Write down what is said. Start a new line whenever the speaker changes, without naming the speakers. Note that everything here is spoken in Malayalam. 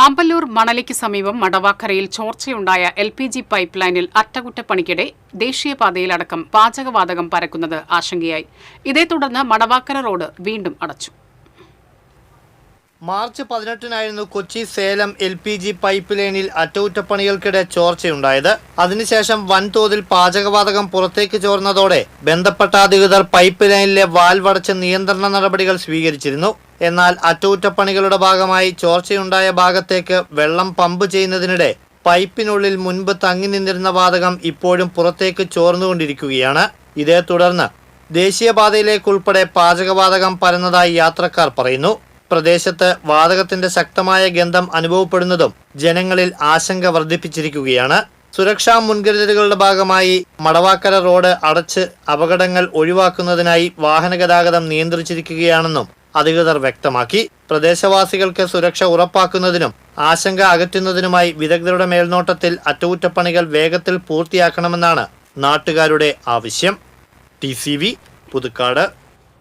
ആമ്പല്ലൂർ മണലിക്ക് സമീപം മടവാക്കരയിൽ ചോർച്ചയുണ്ടായ LPG പൈപ്പ് ലൈനിൽ അറ്റകുറ്റപ്പണിക്കിടെ ദേശീയപാതയിലടക്കം പാചകവാതകം പരക്കുന്നത് ആശങ്കയായി. ഇതേ തുടർന്ന് മടവാക്കര റോഡ് വീണ്ടും അടച്ചു.
മാർച്ച് 18-നായിരുന്നു കൊച്ചി സേലം LPG പൈപ്പ് ലൈനിൽ അറ്റകുറ്റപ്പണികൾക്കിടെ ചോർച്ചയുണ്ടായത്. അതിനുശേഷം വൻതോതിൽ പാചകവാതകം പുറത്തേക്ക് ചോർന്നതോടെ ബന്ധപ്പെട്ട അധികൃതർ പൈപ്പ് ലൈനിലെ വാൽവ് അടച്ച് നിയന്ത്രണ നടപടികൾ സ്വീകരിച്ചിരുന്നു. എന്നാൽ അറ്റകുറ്റപ്പണികളുടെ ഭാഗമായി ചോർച്ചയുണ്ടായ ഭാഗത്തേക്ക് വെള്ളം പമ്പ് ചെയ്യുന്നതിനിടെ പൈപ്പിനുള്ളിൽ മുൻപ് തങ്ങി നിന്നിരുന്ന വാതകം ഇപ്പോഴും പുറത്തേക്ക് ചോർന്നുകൊണ്ടിരിക്കുകയാണ്. ഇതേ തുടർന്ന് ദേശീയപാതയിലേക്കുൾപ്പെടെ പാചകവാതകം പരന്നതായി യാത്രക്കാർ പറയുന്നു. പ്രദേശത്ത് വാതകത്തിന്റെ ശക്തമായ ഗന്ധം അനുഭവപ്പെടുന്നതും ജനങ്ങളിൽ ആശങ്ക വർദ്ധിപ്പിച്ചിരിക്കുകയാണ്. സുരക്ഷാ മുൻകരുതലുകളുടെ ഭാഗമായി മടവാക്കര റോഡ് അടച്ച് അപകടങ്ങൾ ഒഴിവാക്കുന്നതിനായി വാഹനഗതാഗതം നിയന്ത്രിച്ചിരിക്കുകയാണെന്നും അധികൃതർ വ്യക്തമാക്കി. പ്രദേശവാസികൾക്ക് സുരക്ഷ ഉറപ്പാക്കുന്നതിനും ആശങ്ക അകറ്റുന്നതിനുമായി വിദഗ്ധരുടെ മേൽനോട്ടത്തിൽ അറ്റകുറ്റപ്പണികൾ വേഗത്തിൽ പൂർത്തിയാക്കണമെന്നാണ് നാട്ടുകാരുടെ ആവശ്യം. TCV പുതുക്കാട്.